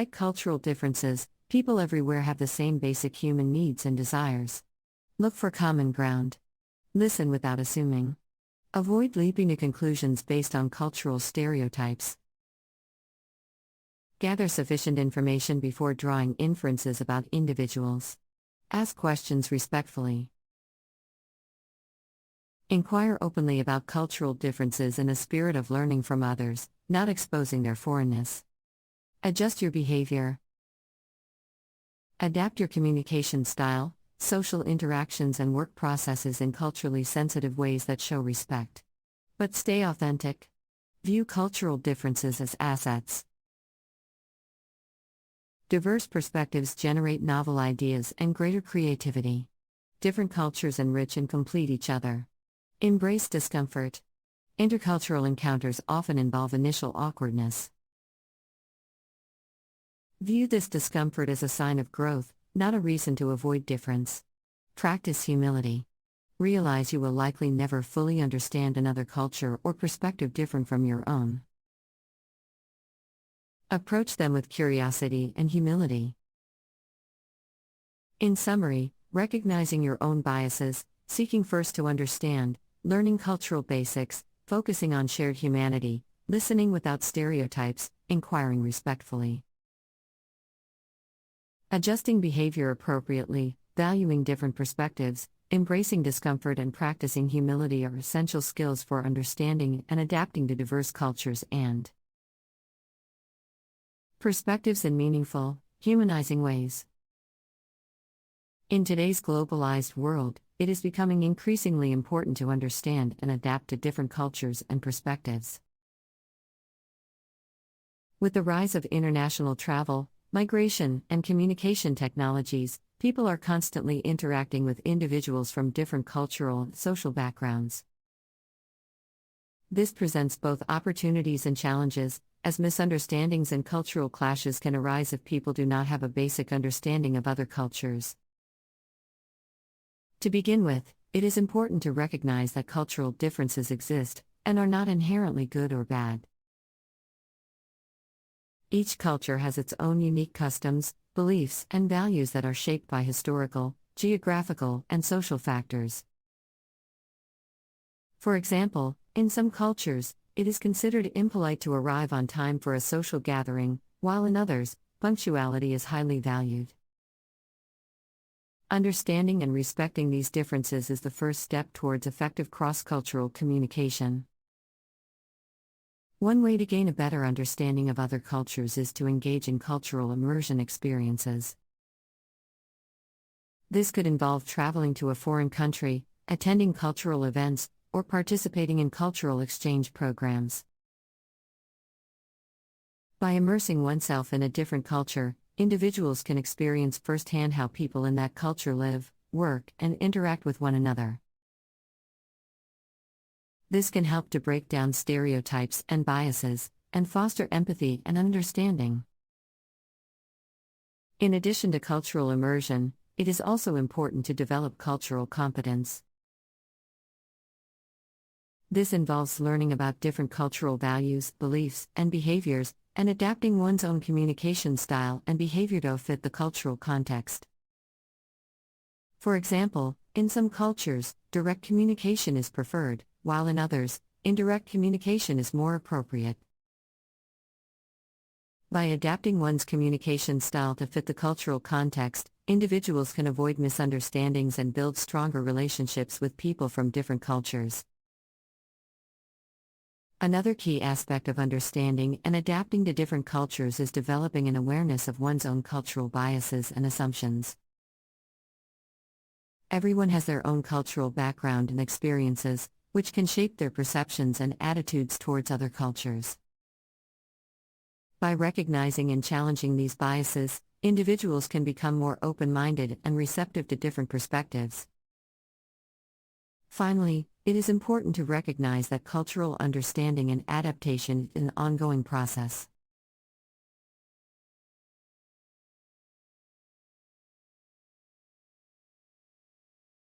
Despite cultural differences, people everywhere have the same basic human needs and desires. Look for common ground. Listen without assuming. Avoid leaping to conclusions based on cultural stereotypes. Gather sufficient information before drawing inferences about individuals. Ask questions respectfully. Inquire openly about cultural differences in a spirit of learning from others, not exposing their foreignness. Adjust your behavior. Adapt your communication style, social interactions, and work processes in culturally sensitive ways that show respect. But stay authentic. View cultural differences as assets. Diverse perspectives generate novel ideas and greater creativity. Different cultures enrich and complete each other. Embrace discomfort. Intercultural encounters often involve initial awkwardness. View this discomfort as a sign of growth, not a reason to avoid difference. Practice humility. Realize you will likely never fully understand another culture or perspective different from your own. Approach them with curiosity and humility. In summary, recognizing your own biases, seeking first to understand, learning cultural basics, focusing on shared humanity, listening without stereotypes, inquiring respectfully. Adjusting behavior appropriately, valuing different perspectives, embracing discomfort, and practicing humility are essential skills for understanding and adapting to diverse cultures and perspectives in meaningful, humanizing ways. In today's globalized world, it is becoming increasingly important to understand and adapt to different cultures and perspectives. With the rise of international travel, migration, and communication technologies, people are constantly interacting with individuals from different cultural and social backgrounds. This presents both opportunities and challenges, as misunderstandings and cultural clashes can arise if people do not have a basic understanding of other cultures. To begin with, it is important to recognize that cultural differences exist, and are not inherently good or bad. Each culture has its own unique customs, beliefs, and values that are shaped by historical, geographical, and social factors. For example, in some cultures, it is considered impolite to arrive on time for a social gathering, while in others, punctuality is highly valued. Understanding and respecting these differences is the first step towards effective cross-cultural communication. One way to gain a better understanding of other cultures is to engage in cultural immersion experiences. This could involve traveling to a foreign country, attending cultural events, or participating in cultural exchange programs. By immersing oneself in a different culture, individuals can experience firsthand how people in that culture live, work, and interact with one another. This can help to break down stereotypes and biases, and foster empathy and understanding. In addition to cultural immersion, it is also important to develop cultural competence. This involves learning about different cultural values, beliefs, and behaviors, and adapting one's own communication style and behavior to fit the cultural context. For example, in some cultures, direct communication is preferred, while in others, indirect communication is more appropriate. By adapting one's communication style to fit the cultural context, individuals can avoid misunderstandings and build stronger relationships with people from different cultures. Another key aspect of understanding and adapting to different cultures is developing an awareness of one's own cultural biases and assumptions. Everyone has their own cultural background and experiences, which can shape their perceptions and attitudes towards other cultures. By recognizing and challenging these biases, individuals can become more open-minded and receptive to different perspectives. Finally, it is important to recognize that cultural understanding and adaptation is an ongoing process.